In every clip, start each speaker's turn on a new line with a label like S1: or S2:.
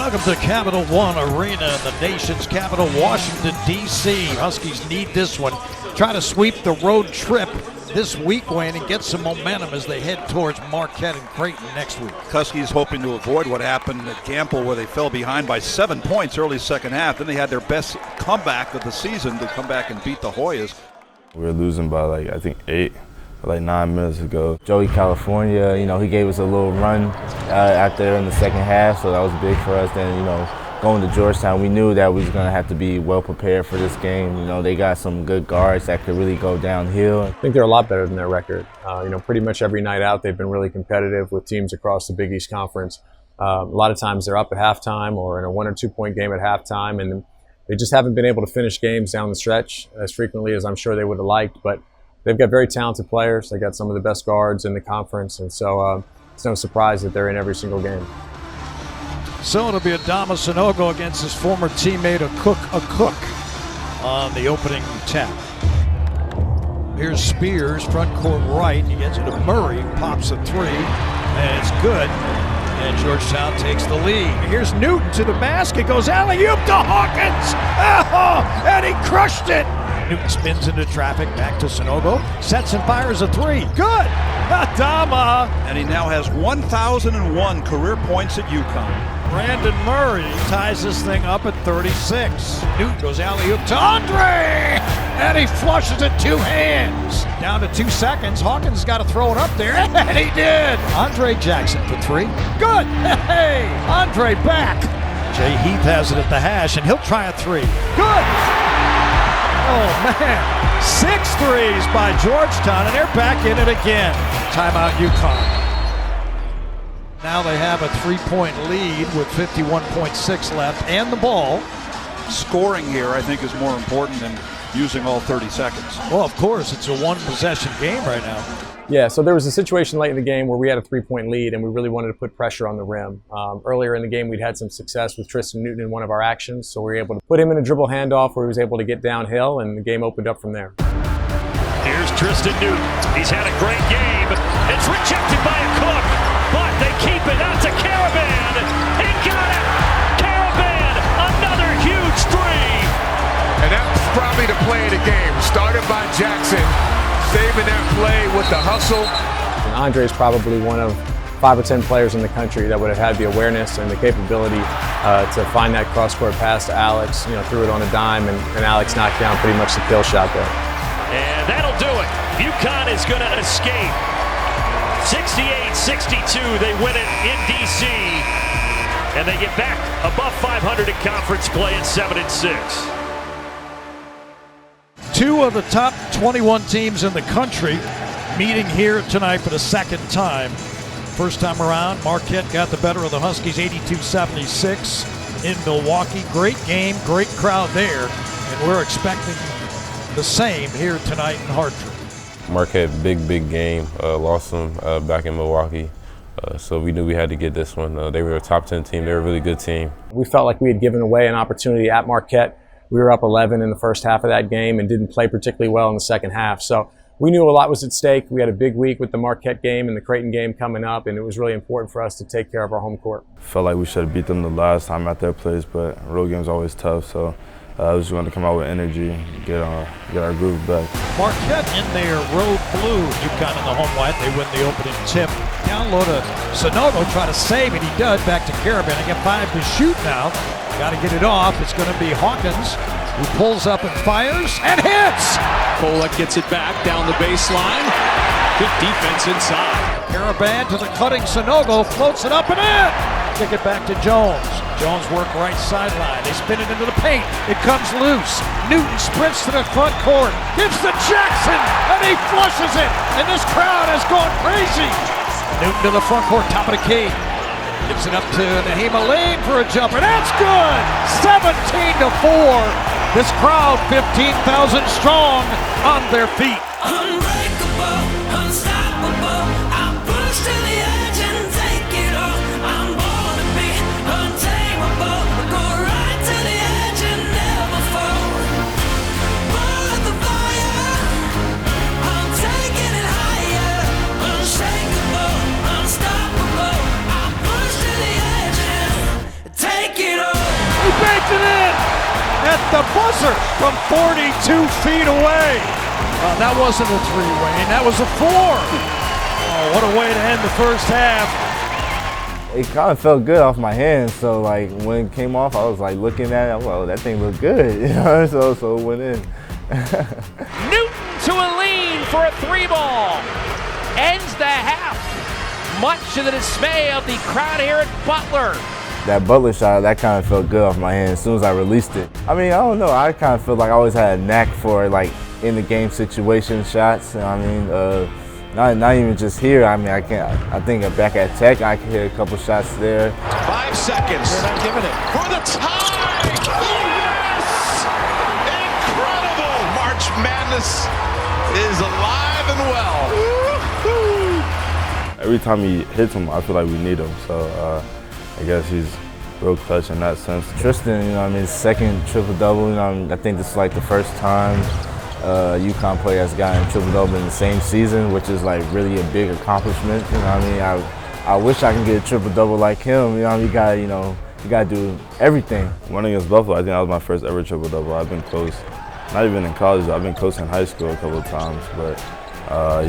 S1: Welcome to Capital One Arena in the nation's capital, Washington, D.C. Huskies need this one. Try to sweep the road trip this week, Wayne, and get some momentum as they head towards Marquette and Creighton next week.
S2: Huskies hoping to avoid what happened at Gamble, where they fell behind by 7 points early second half. Then they had their best comeback of the season to come back and beat the Hoyas.
S3: We were losing by I think 8. 9 minutes ago. Joey California, he gave us a little run out there in the second half, so that was big for us. Then, going to Georgetown, we knew that we was going to have to be well prepared for this game. They got some good guards that could really go downhill.
S4: I think they're a lot better than their record. Pretty much every night out, they've been really competitive with teams across the Big East Conference. A lot of times they're up at halftime or in a 1 or 2 point game at halftime, and they just haven't been able to finish games down the stretch as frequently as I'm sure they would have liked. But they've got very talented players. They got some of the best guards in the conference, and so it's no surprise that they're in every single game.
S1: So it'll be Adama Sanogo against his former teammate, a Cook, on the opening tap. Here's Spears, front court right. He gets it to Murray, pops a three, and it's good. And Georgetown takes the lead. Here's Newton to the basket, goes alley-oop to Hawkins. Oh, and he crushed it. Newton spins into traffic, back to Sanogo, sets and fires a three. Good! Adama!
S2: And he now has 1,001 career points at UConn.
S1: Brandon Murray ties this thing up at 36. Newton goes alley-oop to Andre! And he flushes it two hands. Down to 2 seconds. Hawkins got to throw it up there, and he did! Andre Jackson for three. Good! Hey! Andre back! Jay Heath has it at the hash, and he'll try a three. Good! Oh, man. 6 threes by Georgetown, and they're back in it again. Timeout UConn. Now they have a 3-point lead with 51.6 left and the ball.
S2: Scoring here, I think, is more important than using all 30 seconds.
S1: Well, of course, it's a one-possession game right now.
S4: Yeah, so there was a situation late in the game where we had a 3-point lead and we really wanted to put pressure on the rim. Earlier in the game, we'd had some success with Tristan Newton in one of our actions, so we were able to put him in a dribble handoff where he was able to get downhill, and the game opened up from there.
S5: Here's Tristan Newton. He's had a great game. It's rejected by a Cook, but they keep it out to Caravan. He got it! Caravan, another huge three!
S6: And that's probably the play of the game. Started by Jackson, saving that play with the hustle.
S4: And Andre's probably one of 5 or 10 players in the country that would have had the awareness and the capability to find that cross-court pass to Alex, threw it on a dime, and Alex knocked down pretty much the kill shot there.
S5: And that'll do it. UConn is going to escape. 68-62, they win it in D.C. And they get back above 500 in conference play at 7-6.
S1: 2 of the top 21 teams in the country meeting here tonight for the second time. First time around, Marquette got the better of the Huskies 82-76 in Milwaukee. Great game, great crowd there, and we're expecting the same here tonight in Hartford.
S3: Marquette, big game. Lost them back in Milwaukee. So we knew we had to get this one. They were a top 10 team. They were a really good team.
S4: We felt like we had given away an opportunity at Marquette. We were up 11 in the first half of that game and didn't play particularly well in the second half. So we knew a lot was at stake. We had a big week with the Marquette game and the Creighton game coming up, and it was really important for us to take care of our home court.
S3: Felt like we should have beat them the last time at their place, but road games are always tough. So I was just going to come out with energy, get our groove back.
S1: Marquette in their road blue. UConn in the home white. They win the opening tip. Down low to Sanogo, try to save it. He does. Back to Caravan. They get 5 to shoot now. Got to get it off. It's going to be Hawkins, who pulls up and fires and hits.
S7: Kolek gets it back down the baseline. Good defense inside.
S1: Caravan to the cutting Sanogo, floats it up and in. Kick it back to Jones. Jones work right sideline. They spin it into the paint. It comes loose. Newton sprints to the front court. Gives to Jackson, and he flushes it. And this crowd has gone crazy. Newton to the front court, top of the key. Gives it up to Nahima Lane for a jumper. That's good. 17-4. This crowd, 15,000 strong, on their feet.
S8: Unbreakable, unstoppable. I push to the edge and take it all. I'm born to be untamable. Go right to the edge and never fall. Born of the fire. I'm taking it higher. Unshakable, unstoppable. I push to the edge and take
S1: buzzer from 42 feet away. That wasn't a three, Wayne. That was a four. Oh, what a way to end the first half.
S3: It kind of felt good off my hands, so like when it came off, I was like looking at it, I'm like, oh, that thing looked good, you know, so it went in.
S9: Newton to a lean for a three ball. Ends the half, much to the dismay of the crowd here at Butler.
S3: That Butler shot, that kind of felt good off my hand as soon as I released it. I mean, I don't know, I kind of feel like I always had a knack for like in the game situation shots. I mean, not even just here. I mean, I think back at Tech, I could hit a couple shots there.
S7: 5 seconds.
S1: They're not giving it.
S7: For the tie! Yes! Incredible! March Madness is alive and well.
S3: Every time he hits him, I feel like we need him. So I guess he's real clutch in that sense. Tristan, you know, I mean, second triple-double. You know, I think this is like the first time UConn player has gotten triple-double in the same season, which is like really a big accomplishment. You know what I mean? I wish I can get a triple-double like him. You know, you gotta do everything. One against Buffalo, I think that was my first ever triple-double. I've been close, not even in college. I've been close in high school a couple of times, but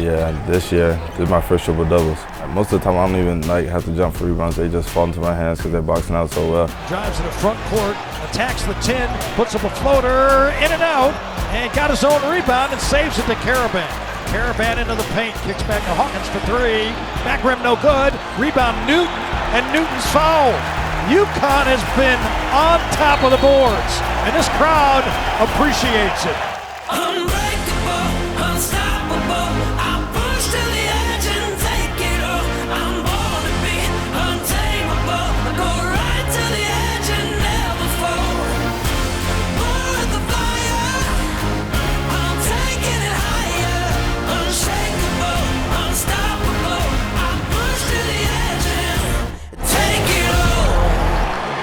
S3: yeah, this year, this is my first triple-doubles. Most of the time, I don't even like have to jump for rebounds. They just fall into my hands because they're boxing out so well.
S1: Drives to the front court, attacks the 10, puts up a floater, in and out, and got his own rebound and saves it to Caravan. Caravan into the paint, kicks back to Hawkins for three. Back rim no good. Rebound Newton, and Newton's fouled. UConn has been on top of the boards, and this crowd appreciates it.
S8: Unbreakable, unstoppable. I push to the edge and take it all. I'm born to be untamable. I go right to the edge and never fall. Born with the fire, I'm taking it higher. Unshakable, unstoppable. I push to the edge and take it all.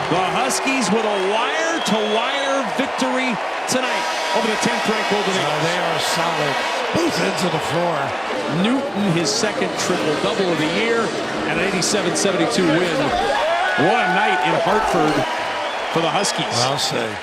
S7: The Huskies with a wire-to-wire victory tonight over the 10th ranked Golden Eagles.
S1: They are solid. Both ends of the floor.
S7: Newton, his second triple-double of the year, and an 87-72 win. What a night in Hartford for the Huskies.
S1: I'll say.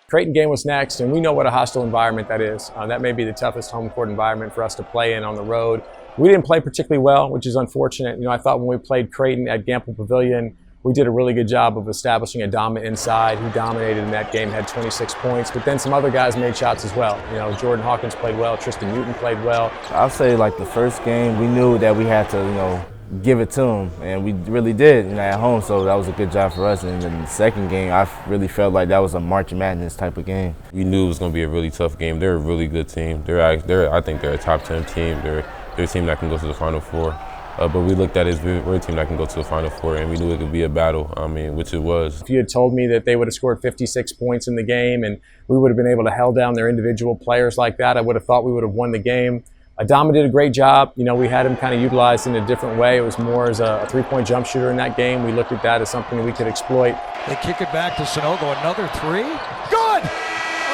S4: Creighton game was next, and we know what a hostile environment that is. That may be the toughest home court environment for us to play in on the road. We didn't play particularly well, which is unfortunate. You know, I thought when we played Creighton at Gamble Pavilion, we did a really good job of establishing a dominant inside. He dominated in that game, had 26 points, but then some other guys made shots as well. You know, Jordan Hawkins played well, Tristan Newton played well.
S3: I'll say like the first game, we knew that we had to, you know, give it to them, and we really did, you know, at home, so that was a good job for us. And then the second game, I really felt like that was a March Madness type of game.
S10: We knew it was going to be a really tough game. They're a really good team. I think they're a top 10 team. They're a team that can go to the Final Four. But we looked at it as we're a team that can go to the Final Four, and we knew it could be a battle, I mean, which it was.
S4: If you had told me that they would have scored 56 points in the game and we would have been able to held down their individual players like that, I would have thought we would have won the game. Adama did a great job. You know, we had him kind of utilized in a different way. It was more as a three-point jump shooter in that game. We looked at that as something that we could exploit.
S1: They kick it back to Sanogo. Another three. Good!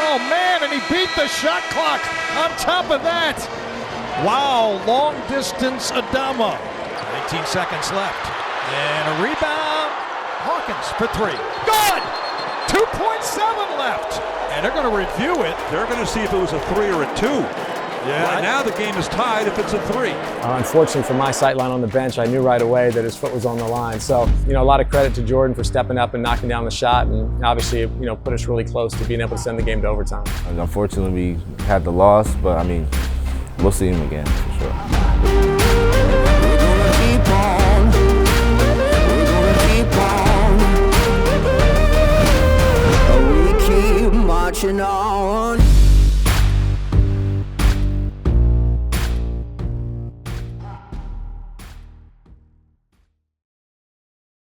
S1: Oh, man, and he beat the shot clock on top of that. Wow, long distance Adama. 19 seconds left. And a rebound. Hawkins for three. Good! 2.7 left. And they're going to review it.
S2: They're going to see if it was a three or a two.
S1: Yeah.
S2: Right now the game is tied if it's a three.
S4: Unfortunately, from my sight line on the bench, I knew right away that his foot was on the line. So, you know, a lot of credit to Jordan for stepping up and knocking down the shot, and obviously, you know, put us really close to being able to send the game to overtime.
S3: And unfortunately, we had the loss, but I mean, we'll see him again for sure.
S8: We're gonna keep on. We're gonna keep on. We keep marching on.